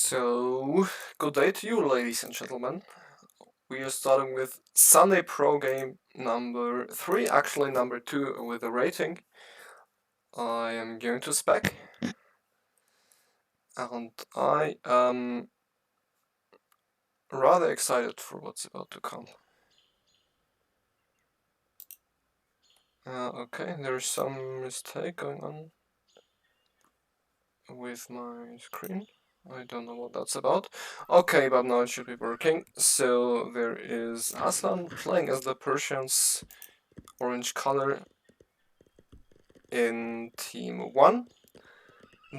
So, good day to you, ladies and gentlemen. We are starting with Sunday Pro Game number 3, actually number 2 with a rating. I am going to spec, and I am rather excited for what's about to come. Okay, there's some mistake going on with my screen. I don't know what that's about. Okay, but now it should be working. So there is Aslan playing as the Persians, orange color, in team 1.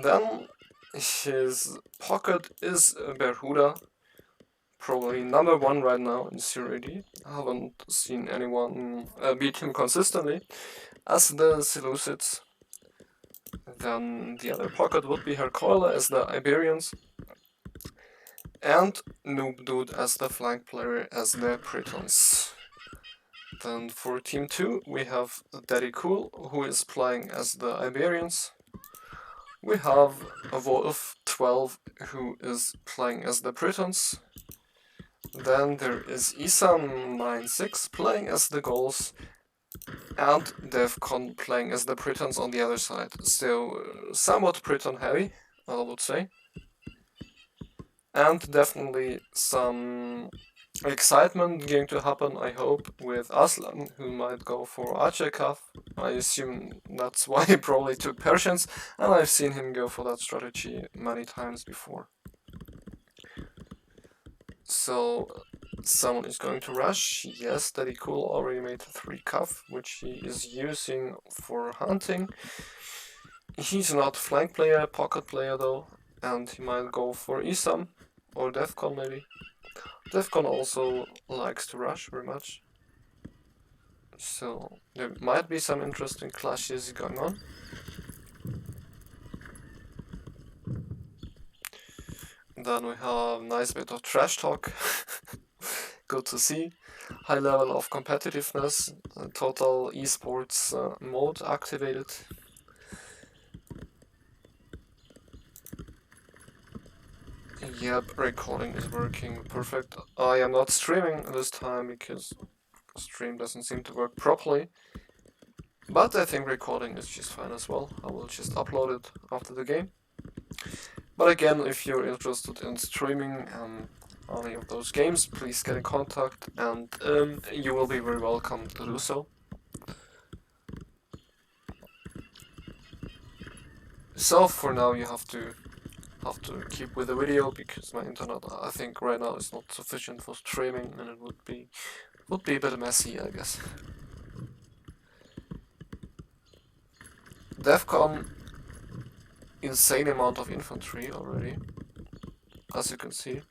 Then his pocket is Berhuda, probably number 1 right now in Serie D. I haven't seen anyone beat him consistently. As the Seleucids. Then the other pocket would be Hercoile as the Iberians. And Noob Dude as the flank player as the Britons. Then for team 2 we have Daddy Cool, who is playing as the Iberians. We have a Wolf 12 who is playing as the Britons. Then there is Isam 96 playing as the Gauls, and Devcon playing as the Britons on the other side. So somewhat Briton heavy, I would say. And definitely some excitement going to happen, I hope, with Aslan, who might go for Achekaf. I assume that's why he probably took Persians, and I've seen him go for that strategy many times before. So, someone is going to rush. Yes, Daddy Cool already made 3 cuff, which he is using for hunting. He's not flank player, pocket player though, and he might go for Isam, or Defcon maybe. Defcon also likes to rush very much. So there might be some interesting clashes going on. Then we have a nice bit of trash talk. Good to see. High level of competitiveness, total esports mode activated. Yep, recording is working perfect. I am not streaming this time because stream doesn't seem to work properly. But I think recording is just fine as well. I will just upload it after the game. But again, if you're interested in streaming any of those games, please get in contact, and you will be very welcome to do so. So for now you have to keep with the video because my internet, I think right now is not sufficient for streaming, and it would be a bit messy, I guess. Defcon, insane amount of infantry already, as you can see.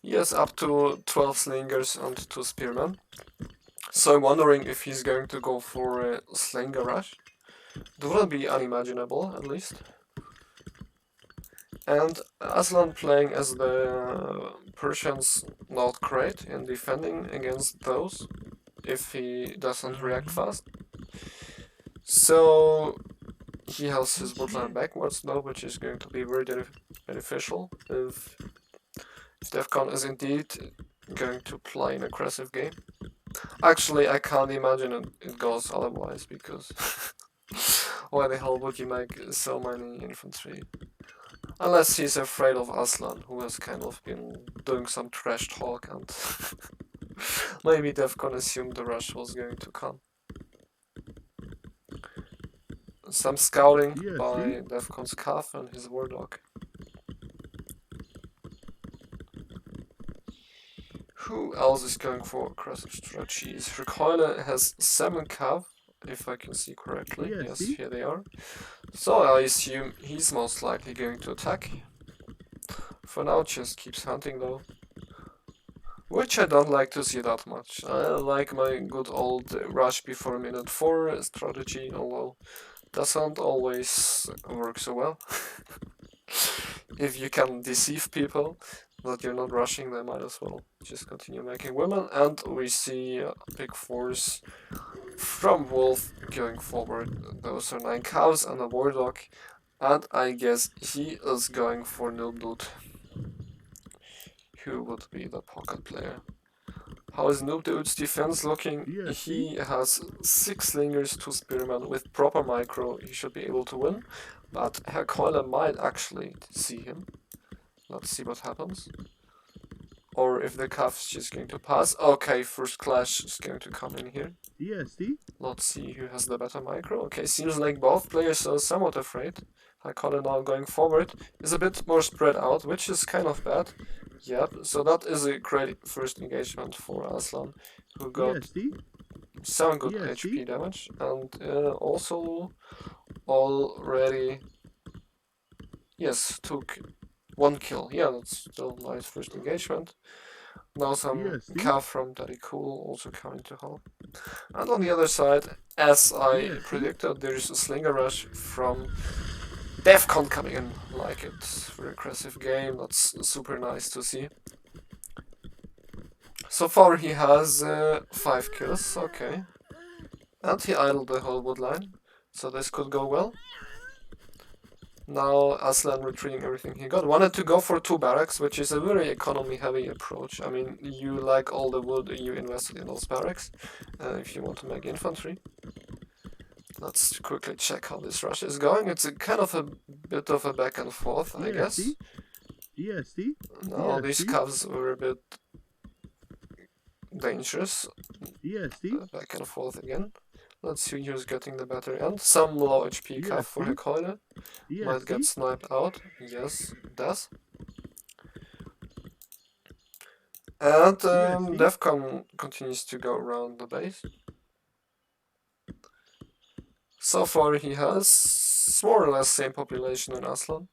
Yes, up to 12 slingers and 2 spearmen. So I'm wondering if he's going to go for a slinger rush. That wouldn't be unimaginable, at least. And Aslan playing as the Persians, not great in defending against those, if he doesn't react fast. So he has his bootline backwards now, which is going to be very beneficial if Defcon is indeed going to play an aggressive game. Actually, I can't imagine it goes otherwise, because why the hell would you make so many infantry? Unless he's afraid of Aslan, who has kind of been doing some trash talk, and maybe Defcon assumed the rush was going to come. Some scouting by Defcon's Calf and his Wardog. Who else is going for aggressive strategies? Recoiler has 7 Cav, if I can see correctly. Yes, here they are. So I assume he's most likely going to attack. For now, just keeps hunting though. Which I don't like to see that much. I like my good old rush before minute 4 strategy, although doesn't always work so well. If you can deceive people that you're not rushing, they might as well just continue making women. And we see a big force from Wolf going forward. Those are 9 cows and a Wardog. And I guess he is going for Noobdude, who would be the pocket player. How is Noobdude's defense looking? He has 6 slingers, 2 spearmen. With proper micro, he should be able to win. But Herr Keule might actually see him. Let's see what happens. Or if the Cuff's just going to pass. Okay, first clash is going to come in here. Let's see who has the better micro. Okay, seems like both players are somewhat afraid. Herr Keule now going forward is a bit more spread out, which is kind of bad. Yep, so that is a great first engagement for Aslan, who got some good HP damage, and also already, yes, took 1 kill. Yeah, that's still a nice first engagement. Now some cav from Daddy Cool also coming to help. And on the other side, as I predicted, there's a Slinger Rush from Defcon coming in. Like it. Very aggressive game, that's super nice to see. So far he has 5 kills, okay. And he idled the whole woodline, so this could go well. Now Aslan retrieving everything he got. Wanted to go for 2 barracks, which is a very economy heavy approach. I mean, you like all the wood you invested in those barracks, if you want to make infantry. Let's quickly check how this rush is going. It's a kind of a bit of a back and forth, I guess. Now these cavs were a bit dangerous. Back and forth again. Let's see who's getting the better end. Some low HP cav for Herr Keule. Might get sniped out. Yes, it does. And Defcon continues to go around the base. So far he has more or less same population in Aslan.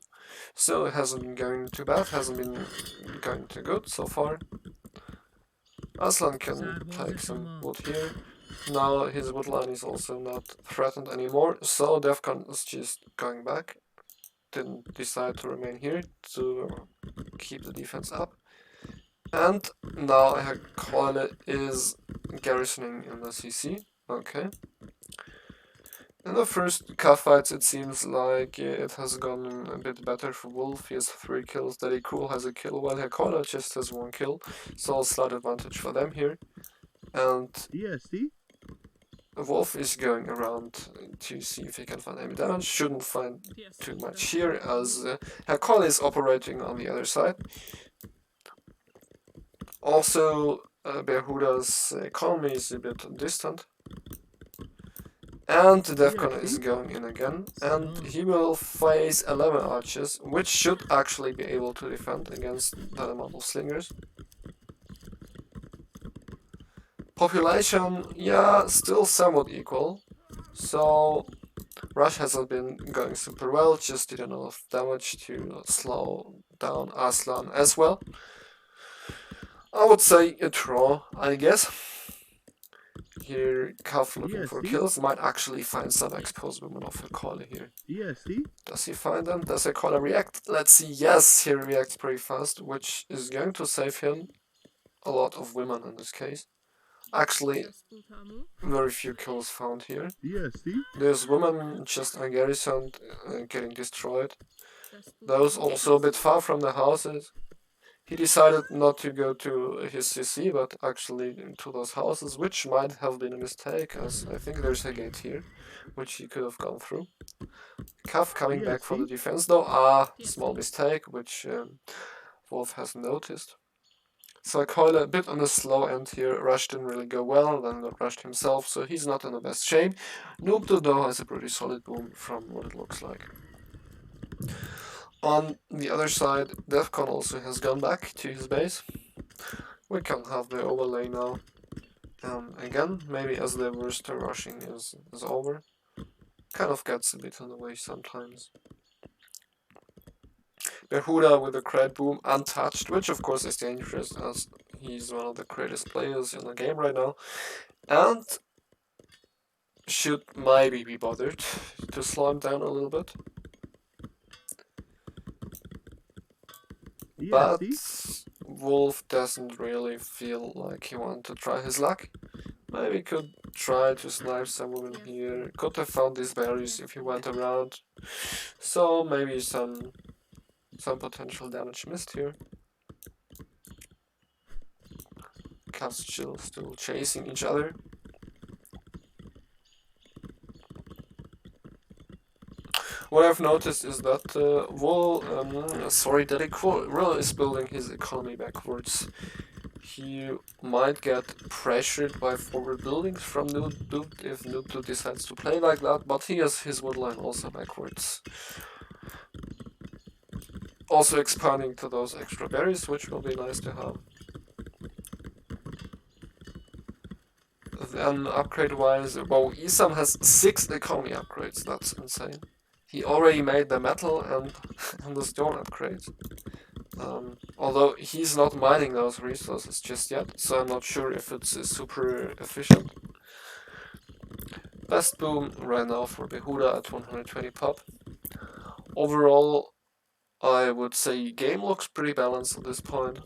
So it hasn't been going too bad, hasn't been going too good so far. Aslan can take some wood here. Now his woodline is also not threatened anymore, so Defcon is just going back. Didn't decide to remain here to keep the defense up. And now Herr Keule is garrisoning in the CC. Okay. In the first cav fights it seems like it has gone a bit better for Wolf. He has 3 kills, Daddy Cool has a kill, while Herr Keule just has 1 kill. So a slight advantage for them here. And Wolf is going around to see if he can find any damage. Shouldn't find too much here, as Herr Keule is operating on the other side. Also, Behuda's economy is a bit distant. And Defcon is going in again, and he will face 11 archers, which should actually be able to defend against that amount of slingers. Population, yeah, still somewhat equal, so Rush hasn't been going super well, just did enough damage to slow down Aslan as well. I would say a draw, I guess. Here, Cav looking for kills, might actually find some exposed women of Herr Keule here. Does he find them? Does Herr Keule react? Let's see, yes, he reacts pretty fast, which is going to save him a lot of women in this case. Actually, very few kills found here. There's women just ungarrisoned, getting destroyed. Those also a bit far from the houses. He decided not to go to his CC, but actually to those houses, which might have been a mistake, as I think there's a gate here, which he could have gone through. Cav coming back for the defense, though, small mistake, which Wolf has noticed. So Keule a bit on the slow end here. Rush didn't really go well, then got rushed himself, so he's not in the best shape. Noobdude though has a pretty solid boom from what it looks like. On the other side, Defcon also has gone back to his base. We can have the overlay now. Again, maybe as the worst rushing is over. Kind of gets a bit in the way sometimes. Behuda with a crate boom untouched, which of course is dangerous as he's one of the greatest players in the game right now. And should maybe be bothered to slow him down a little bit. But Wolf doesn't really feel like he wants to try his luck. Maybe could try to snipe some women here. Could have found these berries if he went around. So maybe some potential damage missed here. Cats still chasing each other. What I've noticed is that Daddy Will is building his economy backwards. He might get pressured by forward buildings from Noob if Noob decides to play like that, but he has his woodline also backwards. Also expanding to those extra berries, which will be nice to have. Then upgrade-wise, well, Isam has 6 economy upgrades, that's insane. He already made the metal and, and the stone upgrade. Although he's not mining those resources just yet, so I'm not sure if it's super efficient. Best boom right now for Behuda at 120 pop. Overall, I would say game looks pretty balanced at this point.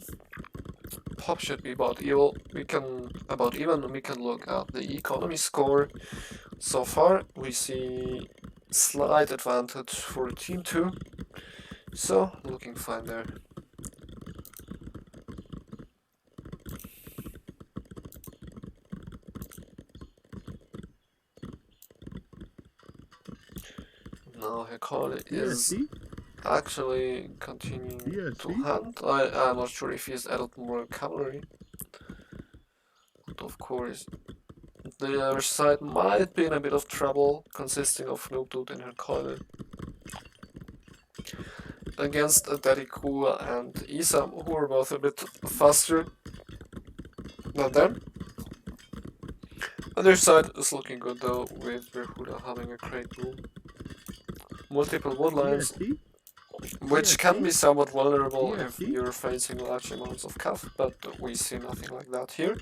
Pop should be about even. We can look at the economy score. So far, we see slight advantage for Team 2. So, looking fine there. Now Hekale is actually continuing to hunt. I'm not sure if he's added more cavalry. But of course, the other side might be in a bit of trouble, consisting of Noob and Hekale. Against Dediku and Isam, who are both a bit faster than them. Other side is looking good though, with Behuda having a great boom. Multiple woodlines, which can be somewhat vulnerable if you're facing large amounts of cav, but we see nothing like that here.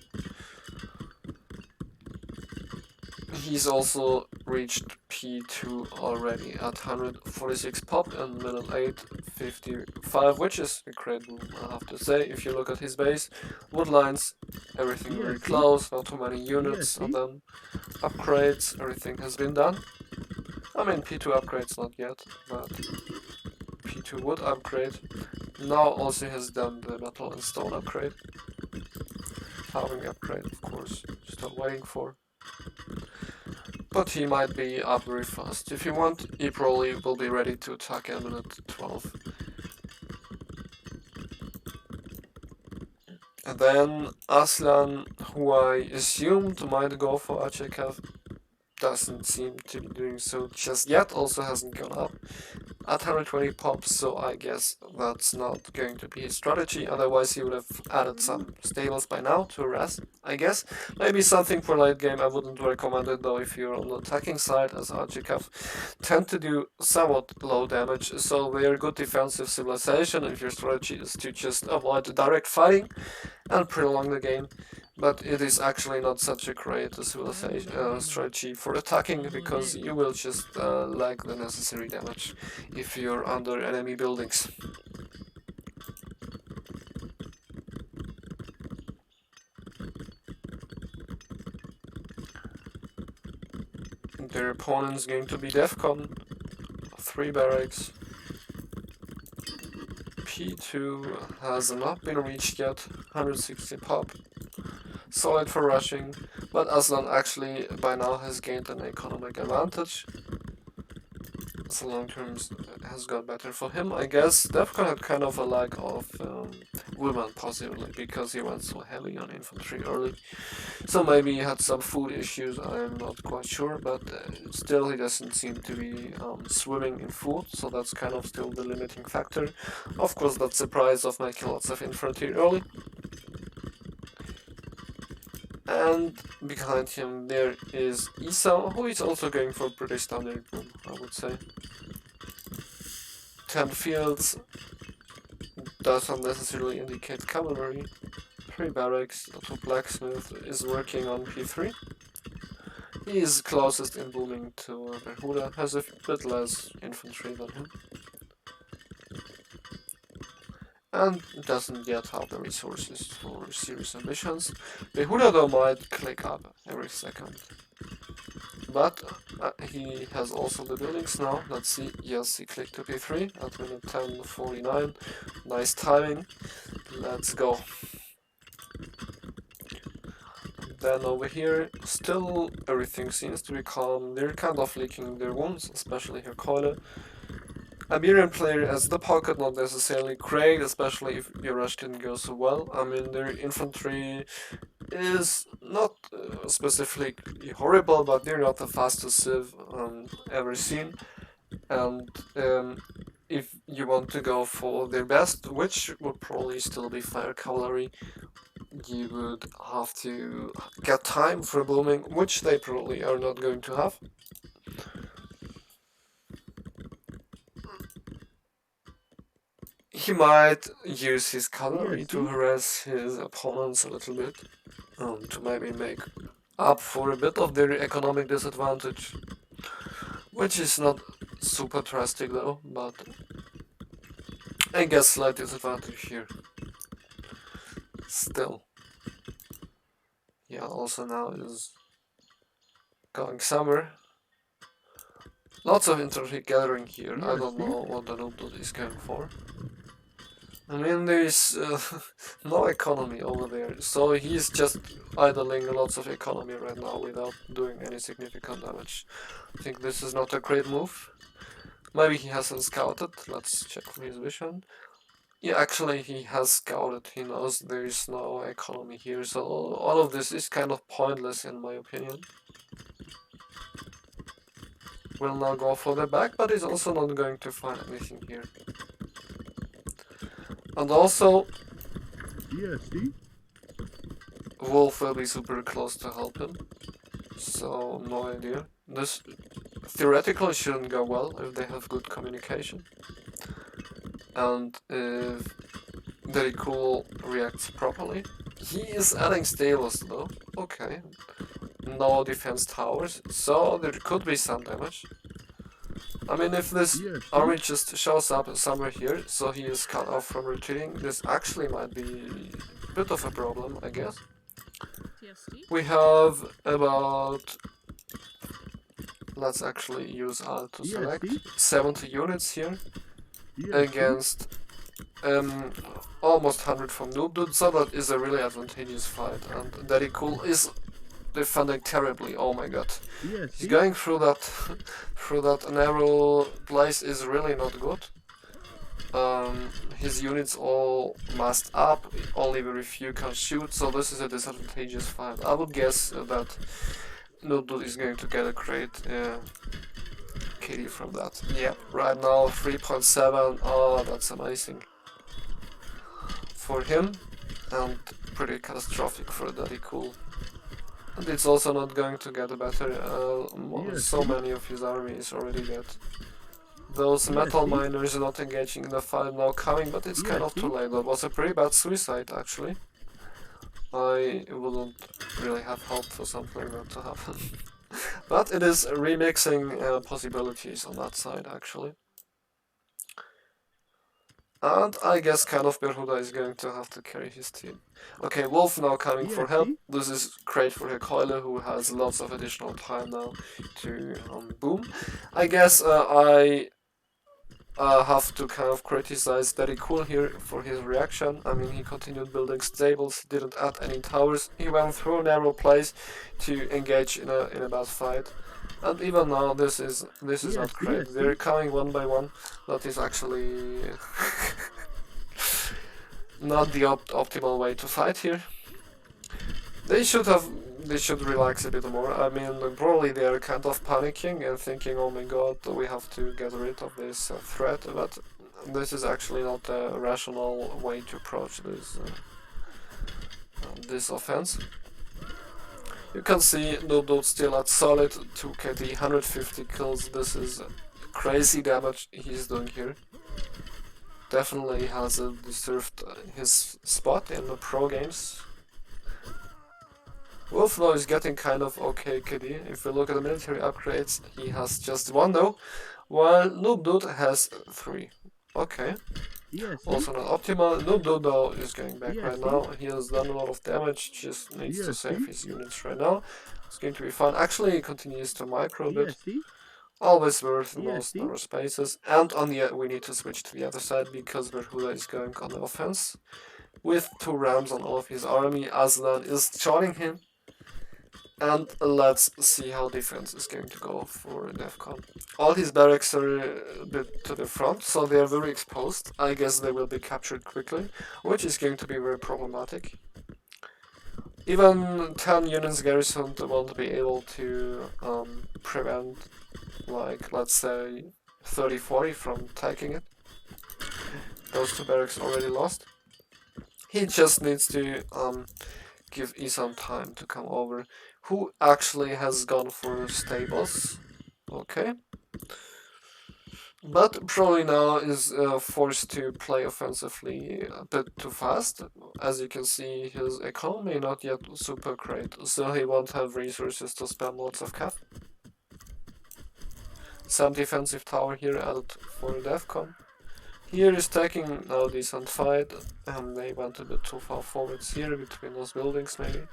He's also reached P2 already at 146 pop and middle 855, which is a great boom, I have to say. If you look at his base, woodlines, everything very close, not too many units, and then upgrades, everything has been done. I mean, P2 upgrades not yet, but P2 wood upgrade. Now also has done the metal and stone upgrade. Having upgrade, of course, still waiting for. But he might be up very fast. If you want, he probably will be ready to attack in minute 12. And then Aslan, who I assumed might go for Achekev, doesn't seem to be doing so just yet, also hasn't gone up at 120 pops, so I guess that's not going to be his strategy. Otherwise he would have added some stables by now to harass, I guess. Maybe something for late game. I wouldn't recommend it though if you're on the attacking side, as Archikav tend to do somewhat low damage, so they're good defensive civilization if your strategy is to just avoid direct fighting and prolong the game. But it is actually not such a great civilization strategy for attacking, because you will just lack the necessary damage if you're under enemy buildings. Their opponent's going to be Defcon, 3 barracks. P2 has not been reached yet, 160 pop. Solid for rushing, but Aslan actually by now has gained an economic advantage. So long term has got better for him, I guess. Defcon had kind of a lack of women, possibly, because he went so heavy on infantry early. So maybe he had some food issues, I'm not quite sure, but still he doesn't seem to be swimming in food, so that's kind of still the limiting factor. Of course, that's the price of making lots of infantry early. And behind him there is Isa, who is also going for pretty standard boom, I would say. 10 fields doesn't necessarily indicate cavalry. 3 barracks, to blacksmith is working on P3. He is closest in booming to Behuda, has a bit less infantry than him. and doesn't yet have the resources for serious ambitions. Behuda though might click up every second. But he has also the buildings now. Let's see. Yes, he clicked to P3 at minute 10:49. Nice timing. Let's go. Then over here, still everything seems to be calm. They're kind of licking their wounds, especially here Keule. Iberian player as the pocket, not necessarily great, especially if your rush didn't go so well. I mean, their infantry is not specifically horrible, but they're not the fastest civ ever seen. And if you want to go for their best, which would probably still be fire cavalry, you would have to get time for booming, which they probably are not going to have. He might use his cavalry to harass his opponents a little bit, to maybe make up for a bit of their economic disadvantage, which is not super drastic though, but I guess slight disadvantage here. Still. Yeah, also now is going summer. Lots of intrigue gathering here. I don't know what the Nubdud is going for. I mean, there's no economy over there, so he's just idling lots of economy right now without doing any significant damage. I think this is not a great move. Maybe he hasn't scouted. Let's check for his vision. Yeah, actually he has scouted. He knows there is no economy here, so all of this is kind of pointless in my opinion. Will now go for the back, but he's also not going to find anything here. And also, Wolf will be super close to help him, so no idea. This theoretically shouldn't go well if they have good communication. And if Very Cool reacts properly. He is adding stables though, okay. No defense towers, so there could be some damage. I mean, if this army just shows up somewhere here, so he is cut off from retreating, this actually might be a bit of a problem, I guess. We have about... Let's actually use Alt to select 70 units here against almost 100 from Nubdud, so that is a really advantageous fight, and Very Cool is defending terribly. Oh my god, he's going through that narrow place is really not good. His units all massed up, only very few can shoot, so this is a disadvantageous fight. I would guess that Nubdud is going to get a great KD from that. Yeah, right now 3.7, oh that's amazing for him, and pretty catastrophic for Very Cool. And it's also not going to get better, so many of his army is already dead. Those metal miners are not engaging in the fight now coming, but it's kind of too late. That was a pretty bad suicide actually. I wouldn't really have hoped for something like that to happen. But it is remixing possibilities on that side actually. And I guess kind of Behuda is going to have to carry his team. Okay, Wolf now coming for help. This is great for Keule, who has lots of additional time now to boom. I guess I have to kind of criticize Very Cool here for his reaction. I mean, he continued building stables, didn't add any towers. He went through a narrow place to engage in a bad fight. And even now, this is not great. They're coming one by one. That is actually not the optimal way to fight here. They should relax a bit more. I mean, probably they are kind of panicking and thinking, oh my god, we have to get rid of this threat. But this is actually not a rational way to approach this offense. You can see Nubdud still at solid 2 KD, 150 kills. This is crazy damage he's doing here. Definitely has deserved his spot in the pro games. Wolf now is getting kind of okay KD. If we look at the military upgrades, he has just 1 though, while Nubdud has 3. Okay. Also not optimal. No Dodo is going back right now. He has done a lot of damage, just needs to save his units right now. It's going to be fine. Actually, he continues to micro a bit. Always worth most number of spaces. And on the we need to switch to the other side because Berhuda is going on the offense. With 2 rams on all of his army, Aslan is joining him. And let's see how defense is going to go for Defcon. All his barracks are a bit to the front, so they are very exposed. I guess they will be captured quickly, which is going to be very problematic. Even 10 units garrisoned won't be able to prevent, like, let's say, 30-40 from taking it. Those 2 barracks already lost. He just needs to give Isam time to come over. Who actually has gone for stables? Okay. But probably now is forced to play offensively a bit too fast. As you can see, his economy not yet super great, so he won't have resources to spam lots of cav. Some defensive tower here added for Defcon. Here is taking now decent fight, and they went a bit too far forwards here between those buildings maybe.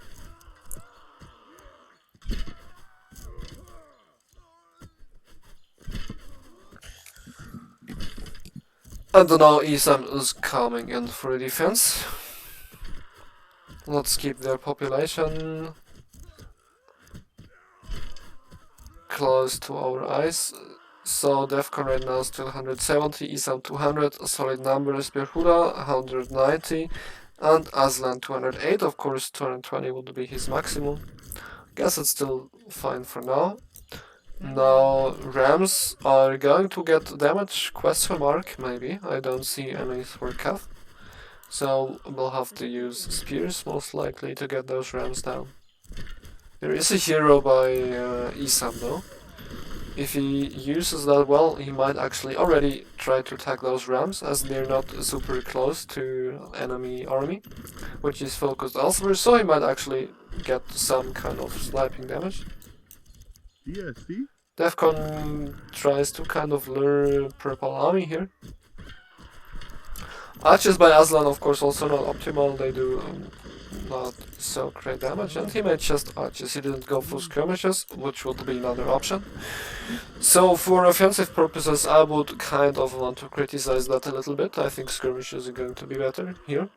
And now Isam is coming in for defense. Let's keep their population close to our eyes. So Defcon right now still 170, Isam 200, solid numbers, Berhuda 190, and Aslan 208. Of course 220 would be his maximum. Guess it's still fine for now. Now rams are going to get damage, question mark, maybe. I don't see any for cav. So we'll have to use spears most likely to get those rams down. There is a hero by Isam though. If he uses that well, he might actually already try to attack those rams as they're not super close to enemy army, which is focused elsewhere, so he might actually get some kind of sniping damage. Defcon tries to kind of lure purple army here. Archers by Aslan of course also not optimal, they do not so great damage, and he made just archers, he didn't go for skirmishes, which would be another option. So for offensive purposes I would kind of want to criticize that a little bit. I think skirmishes are going to be better here.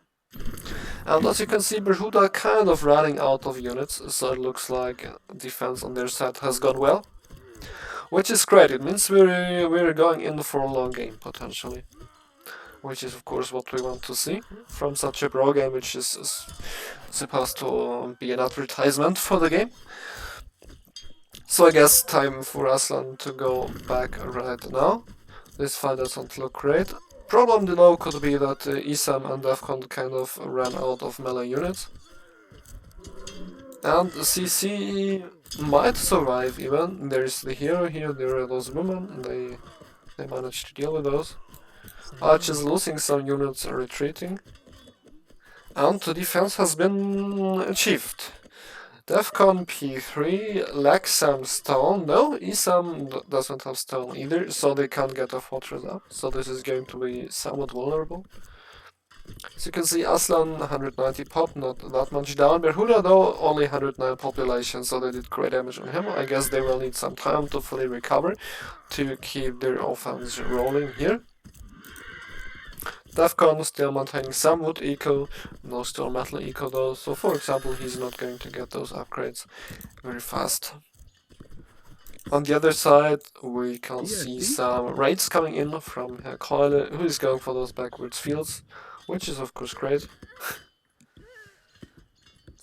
And as you can see, Berhuda kind of running out of units, so it looks like defense on their side has gone well. Which is great, it means we're going in for a long game, potentially. Which is of course what we want to see from such a pro game, which is supposed to be an advertisement for the game. So I guess time for Aslan to go back right now. This fight doesn't look great. Problem below could be that Isam and Defcon kind of ran out of melee units. And CC might survive even. There's the hero here, there are those women, and they managed to deal with those. Archers losing some units are retreating. And the defense has been achieved. Defcon P3 lacks some stone. No, Isam doesn't have stone either, so they can't get a fortress up. So this is going to be somewhat vulnerable. As you can see, Aslan 190 pop, not that much down. Berhuda though, only 109 population, so they did great damage on him. I guess they will need some time to fully recover to keep their offense rolling here. Defcon still maintaining some wood eco, no stone metal eco though, so for example he's not going to get those upgrades very fast. On the other side we can see some raids coming in from Herr Keule, who is going for those backwards fields, which is of course great.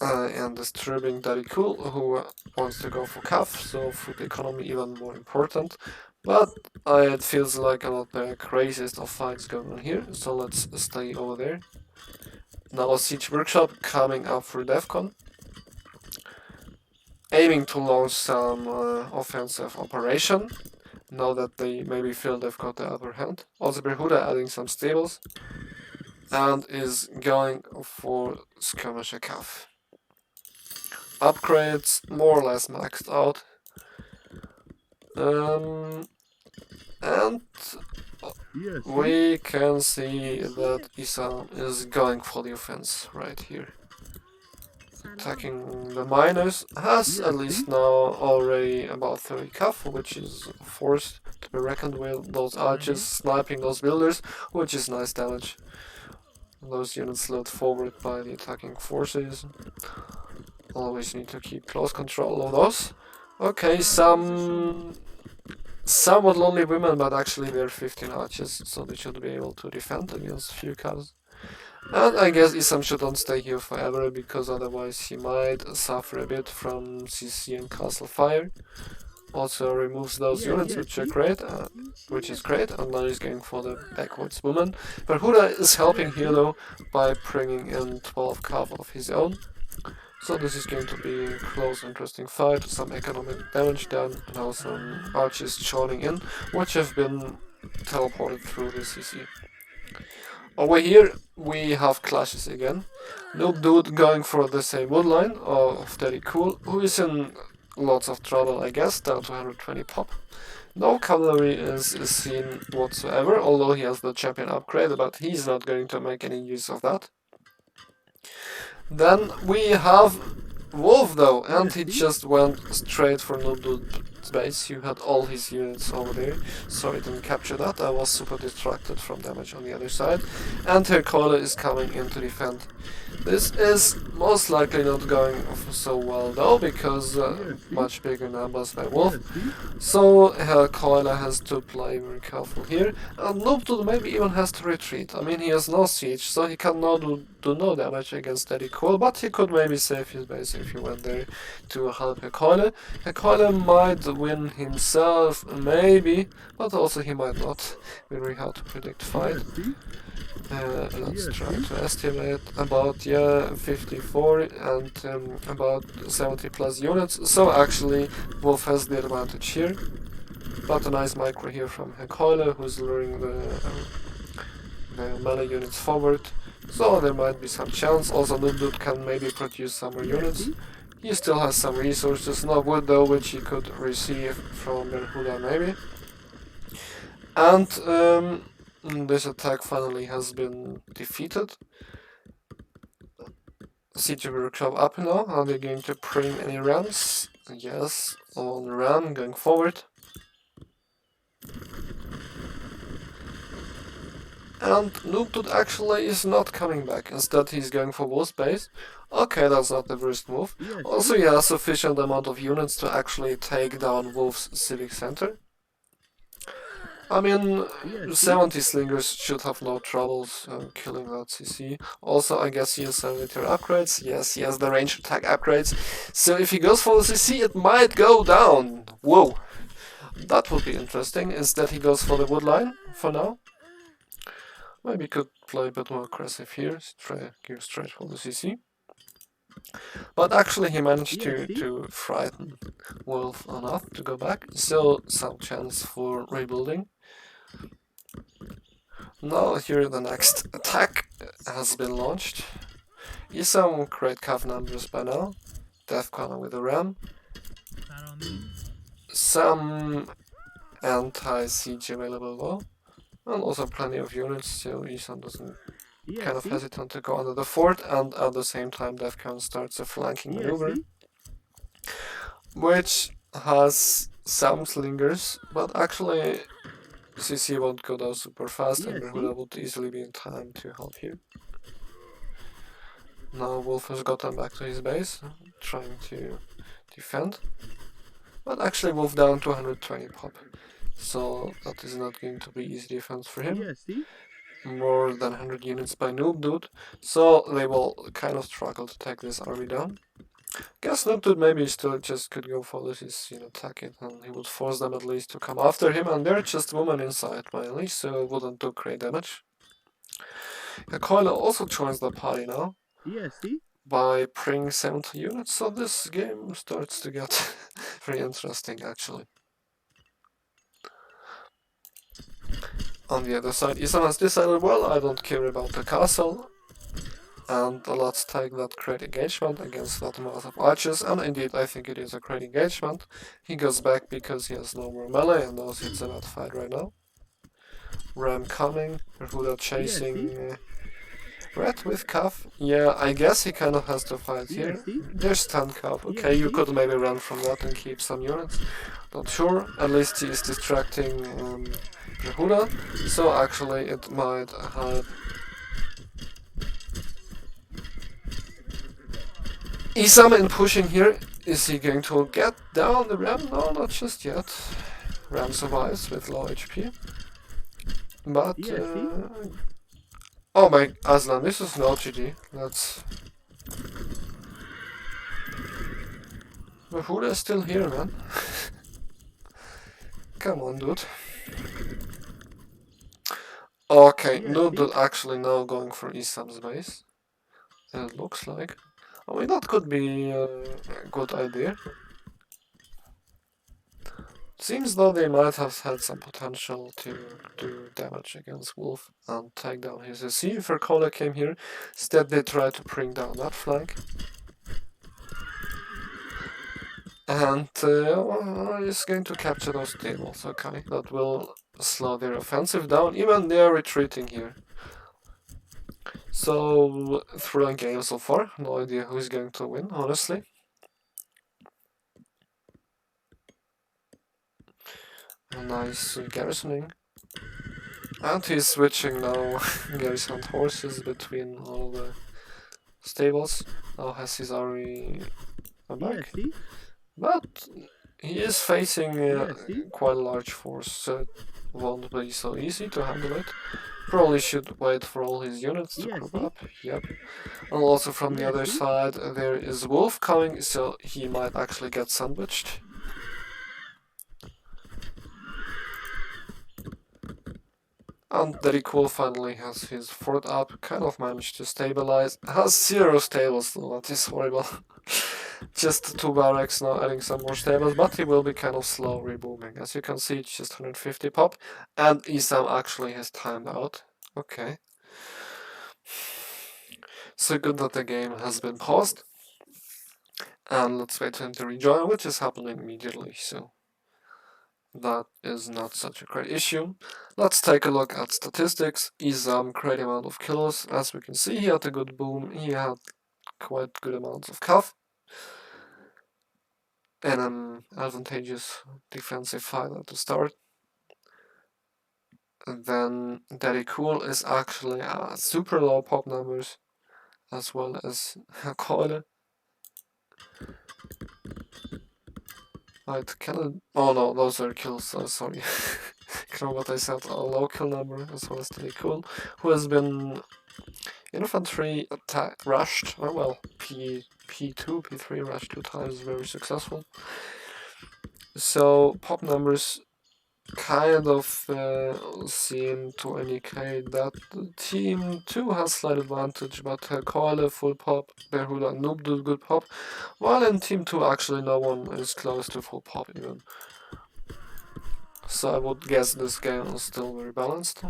And disturbing Daddy Cool, who wants to go for cav, so food economy even more important. But it feels like not the craziest of fights going on here, so let's stay over there. Now a siege workshop coming up for Defcon. Aiming to launch some offensive operation, now that they maybe feel they've got the upper hand. Also Berhuda adding some stables, and is going for skirmisher cav. Upgrades more or less maxed out. And we can see that Isam is going for the offense right here. Attacking the miners, has at least now already about 30 cuff, which is forced to be reckoned with. Those archers sniping those builders, which is nice damage. Those units led forward by the attacking forces. Always need to keep close control of those. Okay, some somewhat lonely women, but actually they're 15 archers, so they should be able to defend against few cars. And I guess Isam shouldn't stay here forever, because otherwise he might suffer a bit from CC and castle fire. Also removes those units, which is great, and now he's going for the backwards woman. Verhuda is helping here though by bringing in 12 cav of his own. So this is going to be a close, interesting fight, some economic damage done, and now some archers joining in, which have been teleported through the CC. Over here we have clashes again. Noob Dude going for the same woodline of Daddy Cool, who is in lots of trouble, I guess, down to 120 pop. No cavalry is seen whatsoever, although he has the champion upgrade, but he's not going to make any use of that. Then we have Wolf though, and he just went straight for Noob Dude's base. He had all his units over there, so he didn't capture that. I was super distracted from damage on the other side. And Hercule is coming in to defend. This is most likely not going so well though, because much bigger numbers by Wolf. So Hercule has to play very careful here, and Noob Dude maybe even has to retreat. I mean, he has no siege, so he cannot do no damage against Daddy Cool, but he could maybe save his base if he went there to help Hercule. Hercule might win himself, maybe, but also he might not. Very hard to predict fight. Let's try to estimate about 54 and about 70 plus units. So actually Wolf has the advantage here. But a nice micro here from Hercule, who's luring the melee units forward. So there might be some chance. Also Noob Dude can maybe produce some more units. He still has some resources, not wood though, which he could receive from Verhuda maybe. And this attack finally has been defeated. Siege workshop up now. Are they going to bring any rams? Yes, on ram going forward. And Noob Dude actually is not coming back. Instead he's going for Wolf's base. Okay, that's not the worst move. Also he has sufficient amount of units to actually take down Wolf's civic center. I mean, 70 slingers should have no troubles killing that CC. Also, I guess he has some military upgrades. Yes, he has the range attack upgrades. So if he goes for the CC, it might go down. Whoa. That would be interesting. Instead, he goes for the woodline for now. Maybe could play a bit more aggressive here. Try go straight for the CC. But actually he managed to frighten Wolf enough to go back. Still some chance for rebuilding. Now here the next attack has been launched. Isam great cav numbers by now. Defcon with a ram. Some anti-siege available though. And also plenty of units, so Isam doesn't kind of hesitant to go under the fort, and at the same time Defcon starts a flanking maneuver, which has some slingers, but actually CC won't go down super fast, and Verhuda would easily be in time to help here. Now Wolf has gotten back to his base, trying to defend, but actually Wolf down to 120 pop, so that is not going to be easy defense for him. More than 100 units by Noob Dude, so they will kind of struggle to take this army down. Guess Noob Dude maybe still just could go for this, attack it, and he would force them at least to come after him, and they're just women inside mainly, so it wouldn't do great damage. Hercule also joins the party now, by bringing 70 units, so this game starts to get very interesting actually. On the other side, Isam has decided, well, I don't care about the castle, and let's take that great engagement against that amount of archers, and indeed I think it is a great engagement. He goes back because he has no more melee and knows it's a bad fight right now. Ram coming, Berhuda chasing Red with Cuff. Yeah, I guess he kind of has to fight here. There's stun Cuff. Okay, you could maybe run from that and keep some units. Not sure. At least he is distracting Berhuda. So actually it might help. Isam in pushing here. Is he going to get down the Ram? No, not just yet. Ram survives with low HP. But, oh my, Aslan, this is no GG. That's... Berhuda is still here, man. Come on, dude. Okay, Noodle actually now going for Isam's base. It looks like. I mean, that could be a good idea. Seems though they might have had some potential to do damage against Wolf and take down his SC. Verkola came here, instead they tried to bring down that flank. And is going to capture those tables, okay, that will slow their offensive down, even they are retreating here. So, thrilling game so far, no idea who's going to win, honestly. A nice garrisoning. And he's switching now garrisoned horses between all the stables. Now has his army back. But he is facing quite a large force, so it won't be so easy to handle it. Probably should wait for all his units to group up. Yep. And also from the other side there is Wolf coming, so he might actually get sandwiched. And Derikul finally has his fort up, kind of managed to stabilize. Has 0 stables though, that is horrible. Just 2 barracks now, adding some more stables, but he will be kind of slow rebooming. As you can see, it's just 150 pop, and Isam actually has timed out. Okay. So good that the game has been paused. And let's wait for him to rejoin, which is happening immediately, so that is not such a great issue. Let's take a look at statistics. Isam, great amount of kills. As we can see, he had a good boom, he had quite good amounts of cuff. And an advantageous defensive fight at the start. And then Derikul is actually super low pop numbers, as well as Keule. Right, oh no, those are kills, sorry. Ignore what I said, a low kill number, as well as Derikul, who has been infantry attack rushed, or well, P2, P3 rushed 2 times, very successful. So, pop numbers kind of seem to indicate that team 2 has slight advantage, but Keule full pop, Berhuda and Noob do good pop, while in team 2 actually no one is close to full pop even. So I would guess this game is still very balanced.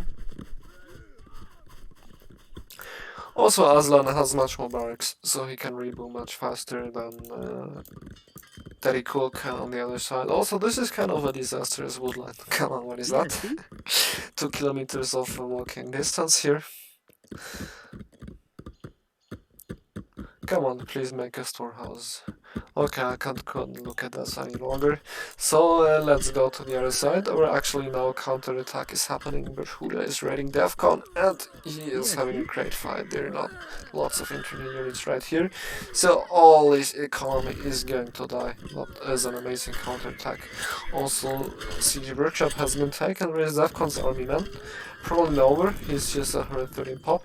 Also, Aslan has much more barracks, so he can reboot much faster than Derikul can on the other side. Also, this is kind of a disastrous woodland. Come on, what is that? 2 kilometers of walking distance here. Come on, please make a storehouse. Okay, I couldn't look at this any longer. So let's go to the other side, where actually now counter-attack is happening. Berhuda is raiding Defcon, and he is having a great fight. There are not lots of infantry units right here. So all his economy is going to die. That is an amazing counter-attack. Also, Siege Workshop has been taken with Defcon's army men. Probably over, he's just 113 pop,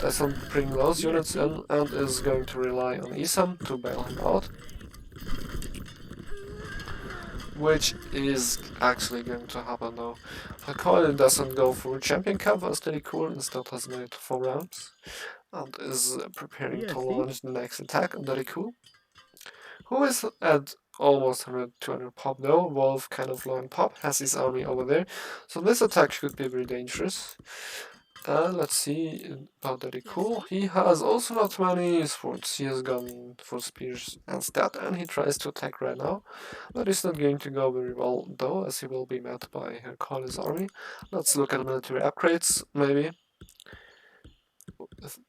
doesn't bring those units in, and is going to rely on Isam to bail him out. Which is actually going to happen now. Keule doesn't go for Champion Cup as Derikul, instead has made 4 rounds, and is preparing to launch the next attack on Derikul, who is at almost 200 pop though. Wolf kind of low in pop, has his army over there, so this attack should be very dangerous. And let's see about Daddy Cool. He has also not many swords. He has gone for spears instead, and he tries to attack right now. But it's not going to go very well though, as he will be met by Hercules' army. Let's look at military upgrades, maybe.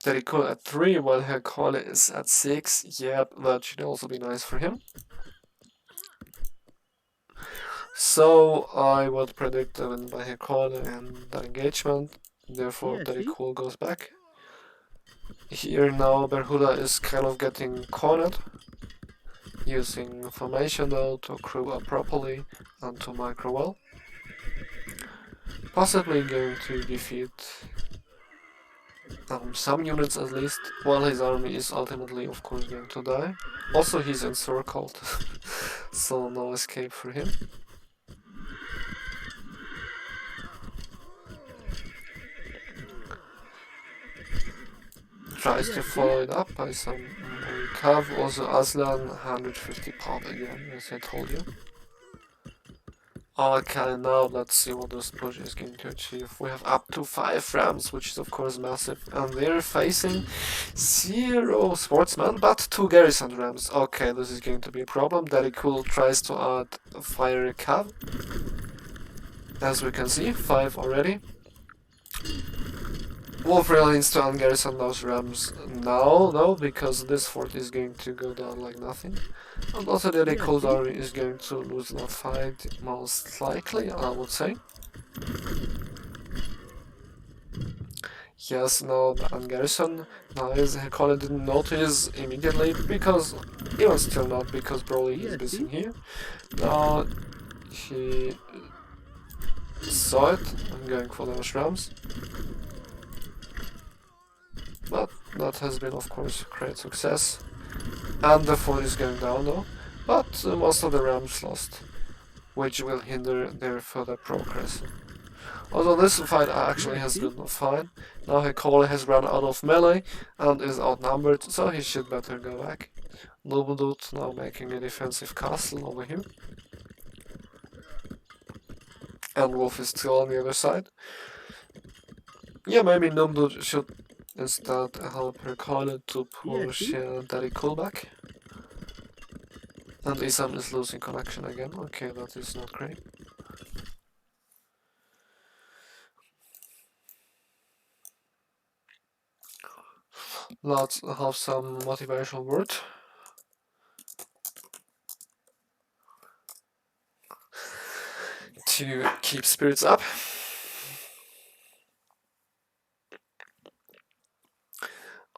Daddy Cool at 3, while Hercules is at 6. Yep, that should also be nice for him. So I would predict a win by Hercules in that engagement. Therefore, Daddy Cool goes back. Here now Berhuda is kind of getting cornered, using formation though to crew up properly and to micro well. Possibly going to defeat some units at least, while his army is ultimately of course going to die. Also he's encircled, so no escape for him. Tries to follow it up by some cav. Also Aslan 150 pop again, as I told you. Okay, now let's see what this push is going to achieve. We have up to 5 rams, which is of course massive, and they're facing 0 sportsmen, but 2 garrison rams. Okay, this is going to be a problem. Daddy Cool tries to add a fiery cav. As we can see, 5 already. Wolf really needs to ungarrison those rams now, though, because this fort is going to go down like nothing. And also Daddy Cool's army is going to lose that fight, most likely, I would say. Yes, now the ungarrison. Nice, Hercules didn't notice immediately, because, even still not, because Broly is missing here. Now, he saw it, and going for those rams. But that has been, of course, a great success. And the fort is going down though, but most of the rams lost, which will hinder their further progress. Although this fight actually has been fine. Now Hercules has run out of melee and is outnumbered, so he should better go back. Nobudude now making a defensive castle over here. And Wolf is still on the other side. Yeah, maybe Nobudude should instead help Hercules to push Daddy Cool back. And Isam is losing connection again. Okay, that is not great. Let's have some motivational word. To keep spirits up.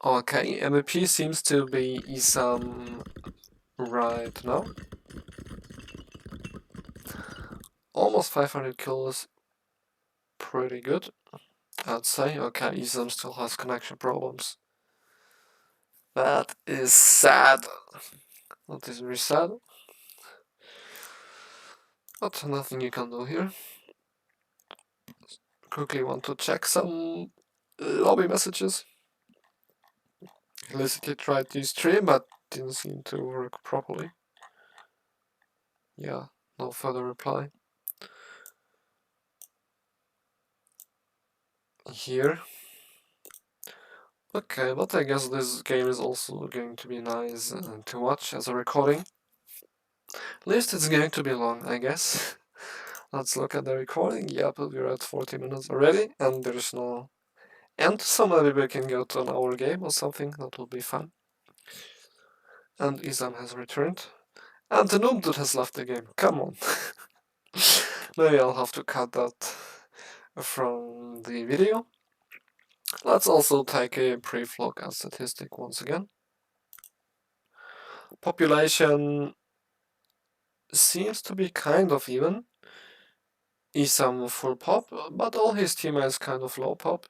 Okay, MVP seems to be Isam right now. Almost 500 kills, pretty good, I'd say. Okay, Isam still has connection problems. That is sad. That is very sad. But nothing you can do here. Quickly want to check some lobby messages. Illicitly tried to stream, but didn't seem to work properly. Yeah, no further reply. Here. Okay, but I guess this game is also going to be nice to watch as a recording. At least it's going to be long, I guess. Let's look at the recording. Yep, we're at 40 minutes already, and there's no end, so maybe we can go to an hour game or something. That will be fun. And Isam has returned. And the Noobdude has left the game. Come on. Maybe I'll have to cut that from the video. Let's also take a brief look at statistic once again. Population seems to be kind of even. Isam full pop, but all his teammates kind of low pop.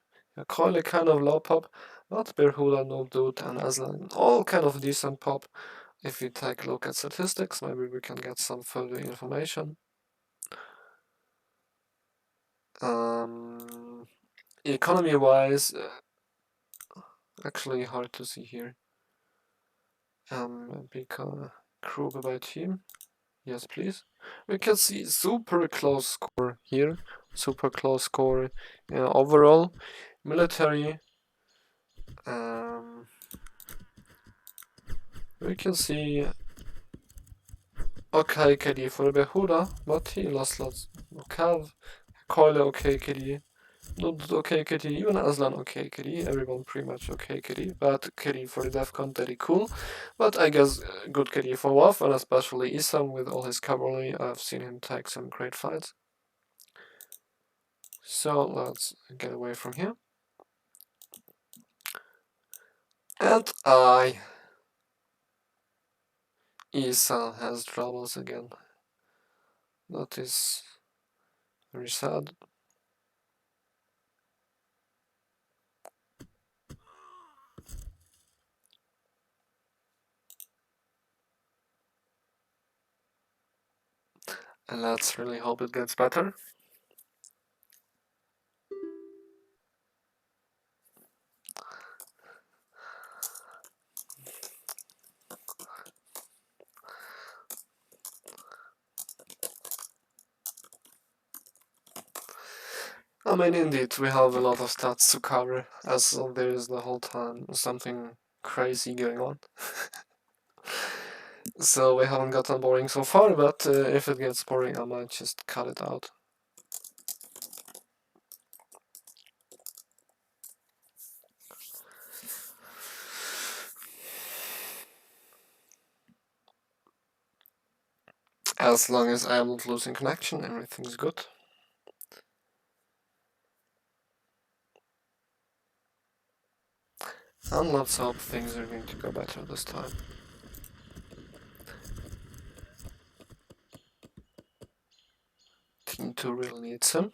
Coily kind of low pop, but Berhuda, Noobdude, and Aslan all kind of decent pop. If we take a look at statistics, maybe we can get some further information. Economy-wise, actually hard to see here. Because crew by team. Yes, please. We can see super close score here. Super close score overall. military. We can see okay KD for Behuda, but he lost lots of Cav. Keule okay KD. Not okay KD, even Aslan okay KD, everyone pretty much okay KD, but KD for the Defcon very cool. But I guess good KD for WoW, and especially Isam with all his cavalry. I've seen him take some great fights. So let's get away from here. And Isam has troubles again. That is very sad. And let's really hope it gets better. I mean, indeed, we have a lot of stats to cover, as there is the whole time something crazy going on. So we haven't gotten boring so far, but if it gets boring, I might just cut it out. As long as I am not losing connection, everything's good. And let's hope things are going to go better this time. Team 2 really needs him.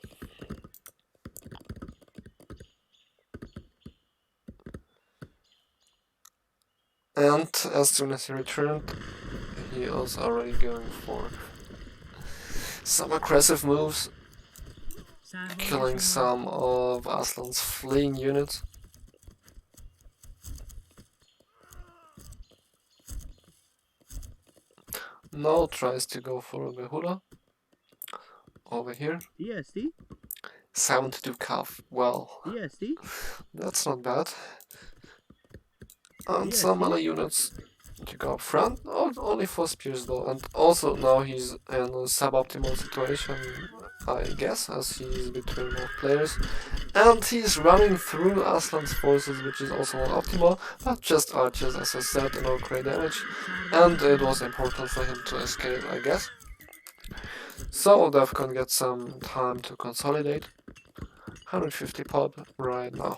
And as soon as he returned, he was already going for some aggressive moves, killing some of Aslan's fleeing units. Now tries to go for a Behuda. Over here. ESD? 72 Cav. Well, ESD? That's not bad. And some other units to go up front. Oh, only 4 spears though. And also now he's in a suboptimal situation, I guess, as he's between both players. And he's running through Aslan's forces, which is also not optimal, but just archers, as I said, no great damage. And it was important for him to escape, I guess. So Defcon gets some time to consolidate. 150 pop right now.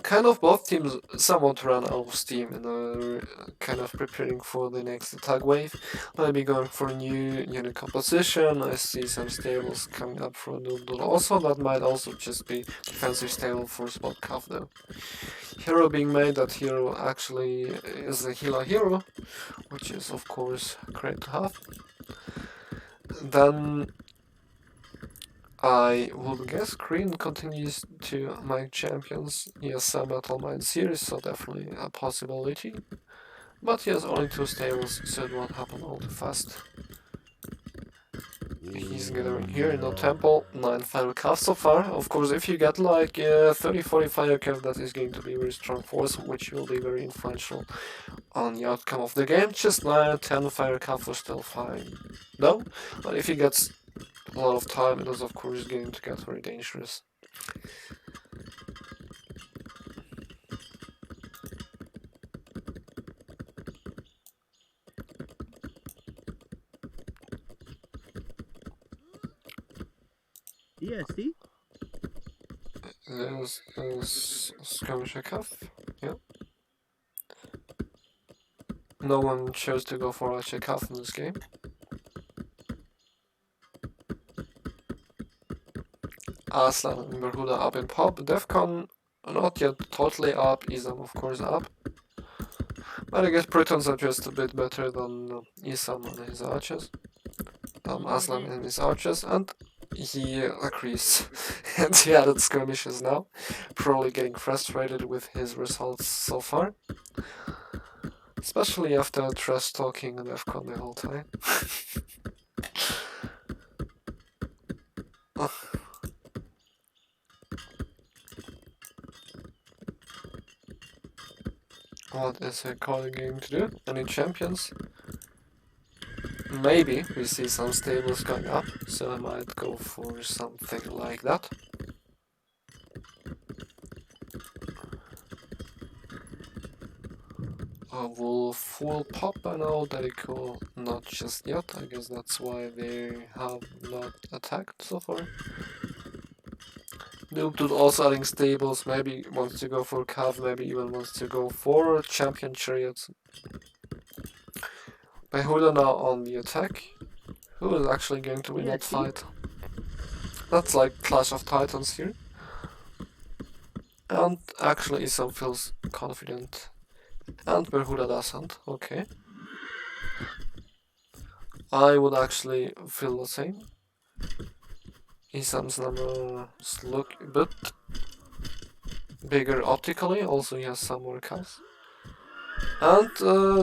Kind of both teams somewhat run out of steam and are kind of preparing for the next attack wave. Maybe going for a new unit composition. I see some stables coming up for Noodle also. That might also just be defensive stable for Spot Cav though. Hero being made, that hero actually is a healer hero, which is of course great to have. Then I would guess Green continues to make champions. He has some Metal Mind series, so definitely a possibility. But he has only 2 stables, so it won't happen all too fast. He's gathering here in the temple, 9 fire cav so far. Of course, if you get like 30-40 fire cav, that is going to be a very strong force, which will be very influential on the outcome of the game. Just 9-10 fire cav was still fine, though. But if he gets a lot of time, it is of course going to get very dangerous. ESD? There's Skirmisher Cav, yeah. No one chose to go for Archer Cav in this game. Aslan and Behuda up in pop. Defcon not yet totally up. Isam of course up. But I guess Britons are just a bit better than Isam and his archers. Aslan and his archers, and he agrees. And he added skirmishes now. Probably getting frustrated with his results so far. Especially after trash talking and Defcon the whole time. What is Hekala going to do? Any champions? Maybe we see some stables going up, so I might go for something like that. A wolf will pop by now, very cool. Not just yet, I guess that's why they have not attacked so far. Noobdude also adding stables, maybe wants to go for Cav, maybe even wants to go for champion chariots. Behuda now on the attack. Who is actually going to win that fight? That's like Clash of Titans here. And actually Isam feels confident. And Behuda doesn't, okay. I would actually feel the same. Isam's numbers look a bit bigger optically, also he has some more cows. And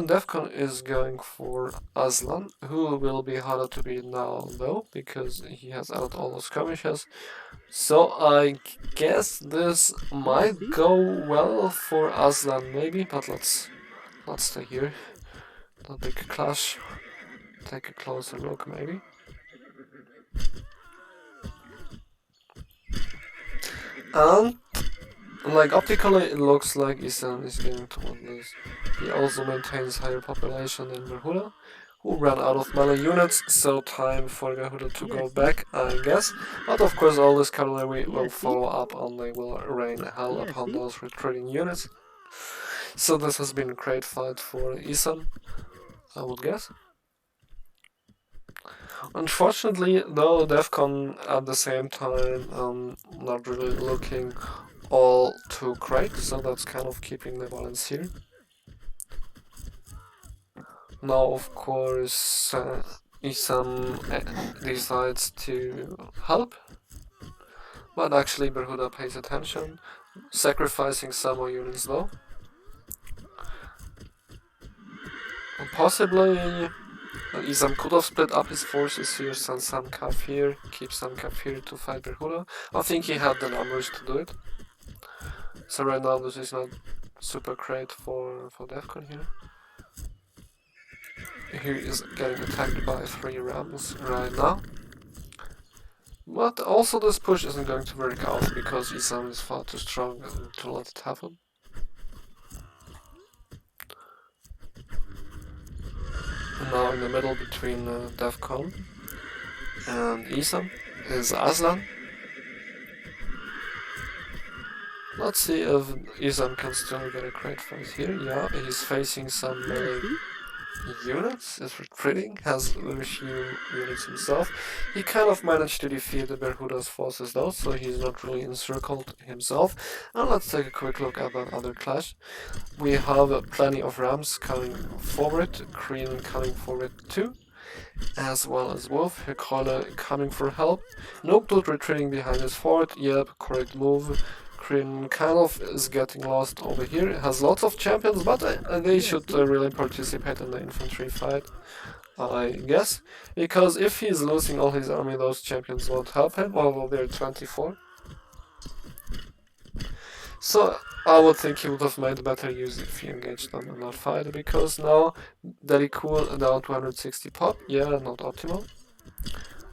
Defcon is going for Aslan, who will be harder to beat now though, because he has added all those skirmishes. So I guess this might go well for Aslan maybe, but let's stay here. The big clash. Take a closer look maybe. And like optically it looks like Isan is going to win this. He also maintains higher population than Behuda, who ran out of melee units, so time for Behuda to go back, I guess. But of course all this cavalry will follow up and they will rain hell upon those retreating units. So this has been a great fight for Isan, I would guess. Unfortunately, though, Defcon at the same time not really looking all too great, so that's kind of keeping the balance here. Now, of course, Isam decides to help, but actually Behuda pays attention, sacrificing some more units though. And possibly Isam could have split up his forces here, send some Cav here, keep some Cav here to fight Behuda. I think he had the numbers to do it. So right now this is not super great for Defcon here. He is getting attacked by 3 rams right now. But also this push isn't going to work out because Isam is far too strong to let it happen. And now in the middle between Defcon and Isam is Aslan. Let's see if Isam can still get a great fight here. Yeah, he's facing some melee units, is retreating, has very few units himself. He kind of managed to defeat the Behuda's forces though, so he's not really encircled himself. And let's take a quick look at that other clash. We have plenty of rams coming forward, Green coming forward too, as well as Wolf, Hekala coming for help, Noobdude retreating behind his fort, yep, correct move. Green kind of is getting lost over here. It has lots of champions, but they should really participate in the infantry fight, I guess. Because if he's losing all his army, those champions won't help him, although they're 24. So I would think he would have made better use if he engaged them in that fight, because now Daddy Cool down to 160 pop, yeah, not optimal.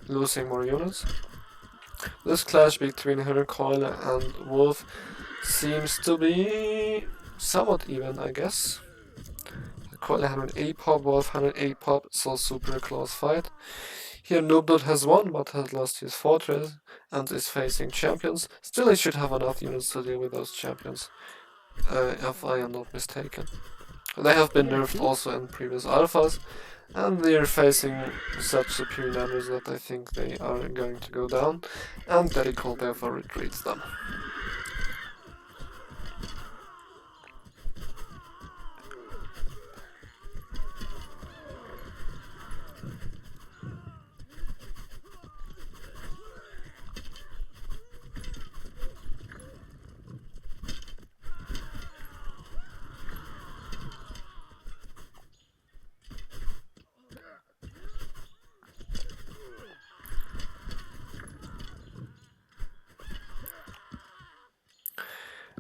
Losing more units. This clash between Hekala and Wolf seems to be somewhat even, I guess. Hekala 108 pop, Wolf 108 pop, so super close fight. Here Noobdude has won, but has lost his fortress and is facing champions. Still, he should have enough units to deal with those champions, if I am not mistaken. They have been nerfed also in previous alphas, and they are facing such superior numbers that I think they are going to go down, and Daddy Cool therefore retreats them.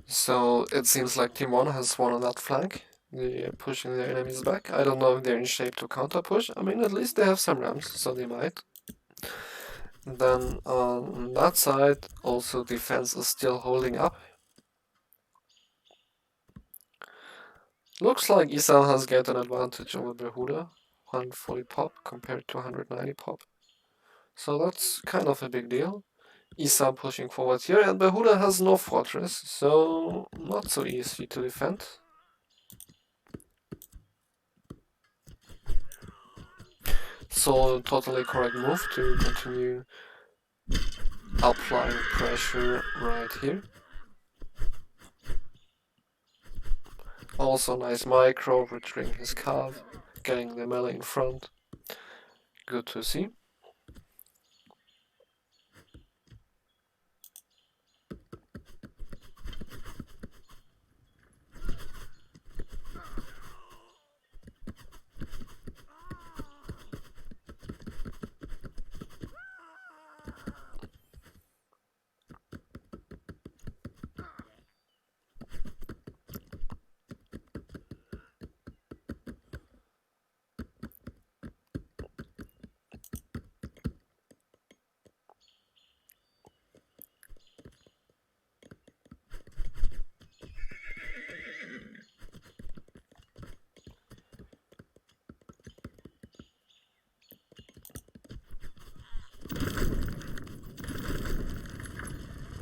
So it seems like Team 1 has won on that flank. They're pushing their enemies back. I don't know if they're in shape to counter push. I mean, at least they have some rams, so they might. Then on that side, also defense is still holding up. Looks like Isam has got an advantage over Behuda, 140 pop compared to 190 pop. So that's kind of a big deal. Isam pushing forward here, and Behuda has no fortress, so not so easy to defend. So totally correct move to continue applying pressure right here. Also nice micro, retreating his cav, getting the melee in front. Good to see.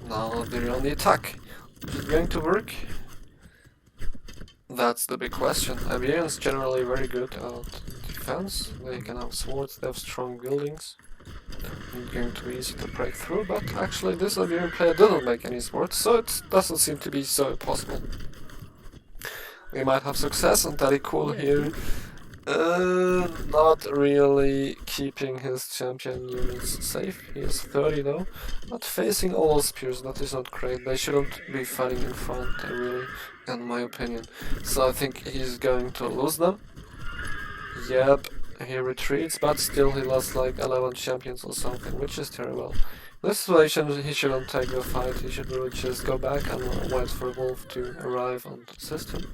Now they're on the attack. Is it going to work? That's the big question. Iberians generally very good at defense. They can have swords, they have strong buildings. Not going to be easy to break through, but actually this Iberian player didn't make any swords, so it doesn't seem to be so impossible. We might have success, and Daddy Cool here not really keeping his champion units safe. He is 30 though. Not facing all spears, that is not great. They shouldn't be fighting in front, really, in my opinion. So I think he's going to lose them. Yep, he retreats, but still he lost like 11 champions or something, which is terrible. In this situation, he shouldn't take the fight, he should really just go back and wait for Wolf to arrive and assist him.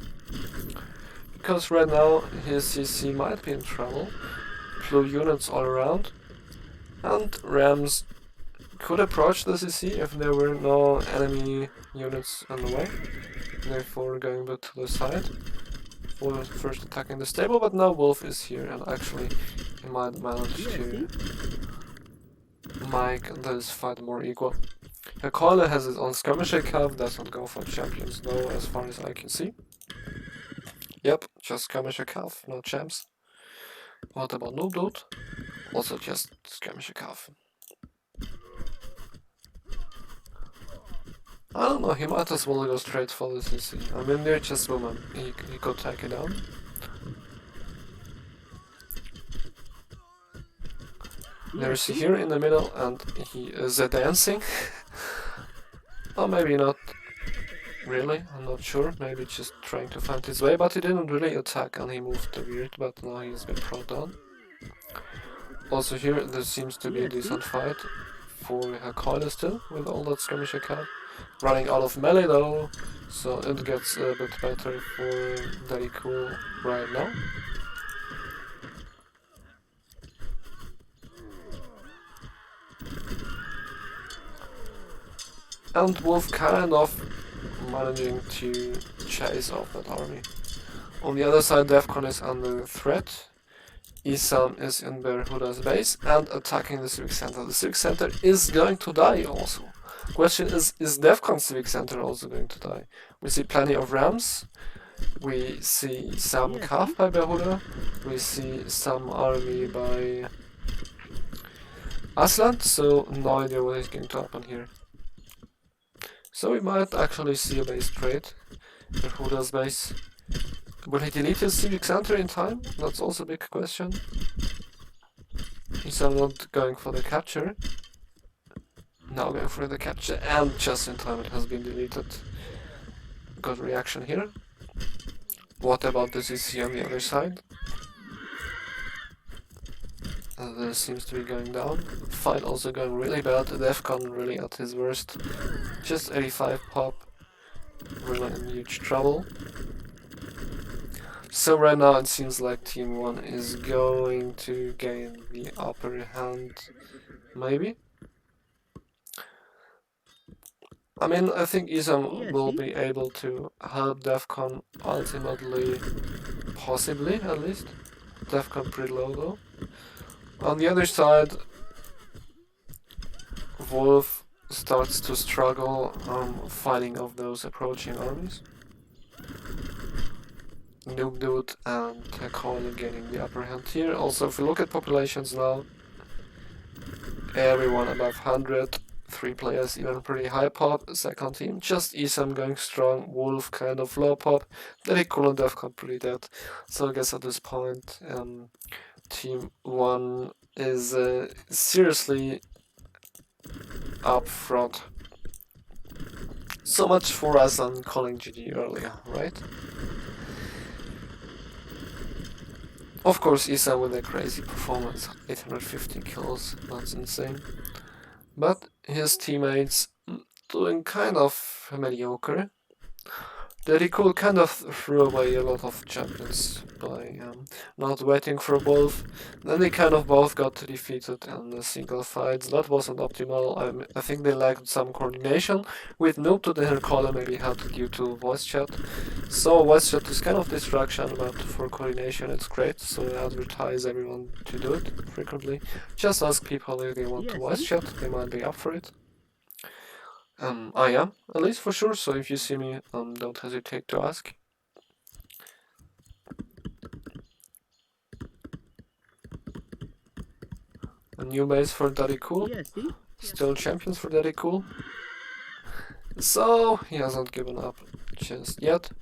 Because right now his CC might be in trouble, blue units all around, and Rams could approach the CC if there were no enemy units on the way, therefore going back to the side for first attacking the stable, but now Wolf is here and actually he might manage to make this fight more equal. Hakola has his own skirmisher cav, doesn't go for champions though as far as I can see. Yep, just skirmisher cav, no champs. What about Noob Loot? Also just skirmisher cav. I don't know, he might as well go straight for the CC. I mean, they're just women, he could take it down. There's here in the middle, and he is dancing. Or maybe not really, I'm not sure, maybe just trying to find his way, but he didn't really attack and he moved weird, but now he's been brought down. Also here, there seems to be a decent fight for Hakola still, with all that skirmisher cav. Running out of melee though, so it gets a bit better for Daddy Cool right now. And Wolf kind of managing to chase off that army. On the other side, Defcon is under threat. Isam is in Behuda's base and attacking the Civic Center. The Civic Center is going to die also. Question is Defcon Civic Center also going to die? We see plenty of Rams. We see some cav by Behuda. We see some army by Aslan, so no idea what is going to happen here. So we might actually see a base trade. Behuda's base. Will he delete his Civic Center in time? That's also a big question. He's not going for the capture. Now going for the capture, and just in time it has been deleted. Good reaction here. What about the CC on the other side? This seems to be going down. Fight also going really bad. Defcon really at his worst. Just 85 pop. Really in huge trouble. So right now it seems like Team 1 is going to gain the upper hand, maybe? I mean, I think Isam will be able to help Defcon ultimately, possibly at least. Defcon pretty low though. On the other side, Wolf starts to struggle fighting off those approaching armies. Noob Dude and Colin getting the upper hand here. Also, if we look at populations now, everyone above 100, 3 players even pretty high pop, second team, just Isam going strong, Wolf kind of low pop, Very Cool and Defcon pretty dead. So I guess at this point, Team 1 is seriously up front. So much for us on calling GG earlier, right? Of course, Isam with a crazy performance, 850 kills, that's insane. But his teammates doing kind of mediocre. Very Cool kind of threw away a lot of champions by not waiting for Wolf. Then they kind of both got defeated in the single fights. That wasn't optimal. I think they lacked some coordination. With Noob to the caller maybe had due to voice chat. So voice chat is kind of distraction, but for coordination it's great. So I advertise everyone to do it frequently. Just ask people if they want to voice chat. They might be up for it. I am, at least for sure, so if you see me, don't hesitate to ask. A new base for Daddy Cool. Still champions for Daddy Cool. So, he hasn't given up just yet.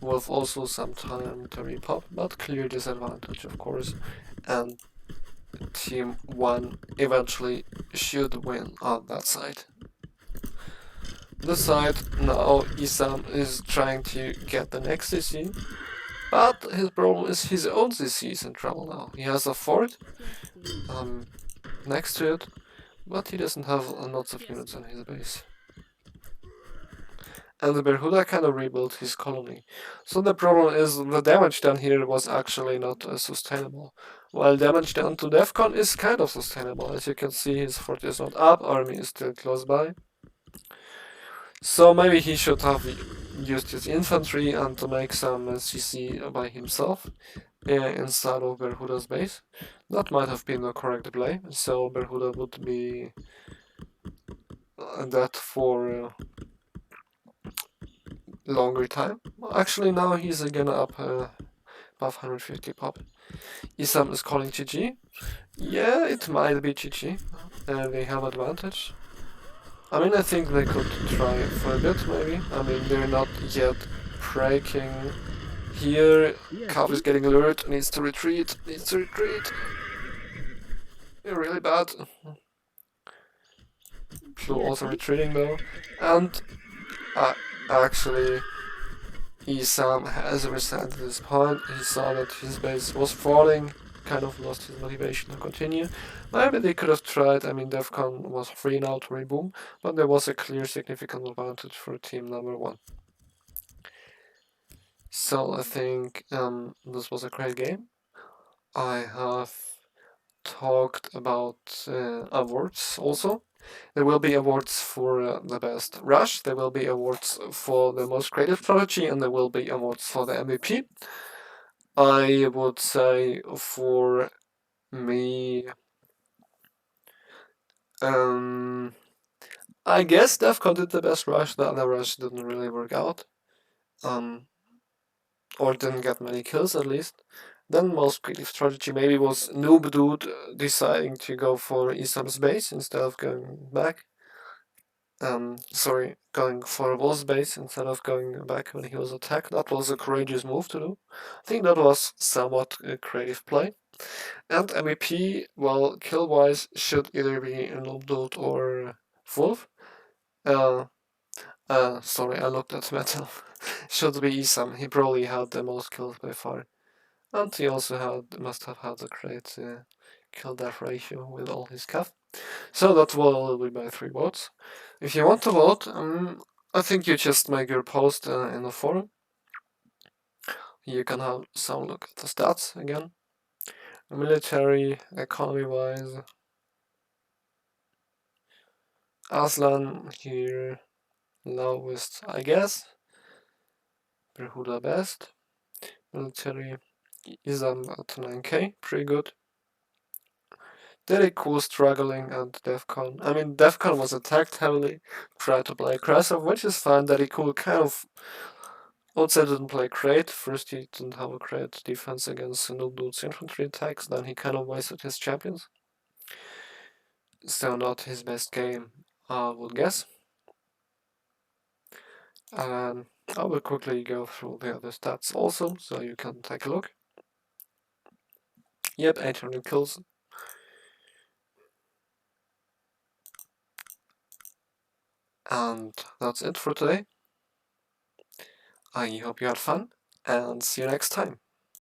Wolf also some time to repop, but clear disadvantage, of course. And Team 1 eventually should win on that side. This side, now Isam is trying to get the next CC, but his problem is his own CC is in trouble now. He has a fort next to it, but he doesn't have lots of units on his base. And the Berhuda kind of rebuilt his colony. So the problem is the damage done here was actually not sustainable. While damage done to Defcon is kind of sustainable. As you can see, his fort is not up, army is still close by. So maybe he should have used his infantry and to make some CC by himself inside of Berhuda's base. That might have been the correct play, so Berhuda would be dead for longer time. Actually, now he's again up above 150 pop. Isam is calling GG. Yeah, it might be GG. They have advantage. I mean, I think they could try for a bit, maybe. I mean, they're not yet breaking. Here, Cav is getting lured, needs to retreat. They're really bad. Plu also retreating though. And actually, Isam has resented this point. He saw that his base was falling, kind of lost his motivation to continue. Maybe they could have tried. I mean, Defcon was free now to reboom, but there was a clear significant advantage for team number 1. So I think this was a great game. I have talked about awards also. There will be awards for the best rush, there will be awards for the most creative strategy, and there will be awards for the MVP. I would say for me, I guess Defcon did the best rush. The other rush didn't really work out. Or didn't get many kills at least. Then most creative strategy maybe was Noob Dude deciding to go for Isam's base instead of going back. Going for Wolf's base instead of going back when he was attacked. That was a courageous move to do. I think that was somewhat a creative play. And MVP, well, kill-wise, should either be Noob Dude or Wolf. Sorry, I looked at metal. Should be Isam. He probably had the most kills by far. And he also must have had a great kill-death ratio with all his cav. So that will be my 3 votes. If you want to vote, I think you just make your post in the forum. You can have some look at the stats again. Military, economy-wise. Aslan here, lowest, I guess. Berhuda best. Military, Izam at 9k, pretty good. Very cool struggling at Defcon. I mean, Defcon was attacked heavily, tried to play aggressive, which is fine. Very cool, kind of. Outside didn't play great. First, he didn't have a great defense against Noob Dude's infantry attacks, then he kind of wasted his champions. Still not his best game, I would guess. And I will quickly go through the other stats also, so you can take a look. Yep, 800 kills. And that's it for today. I hope you had fun, and see you next time.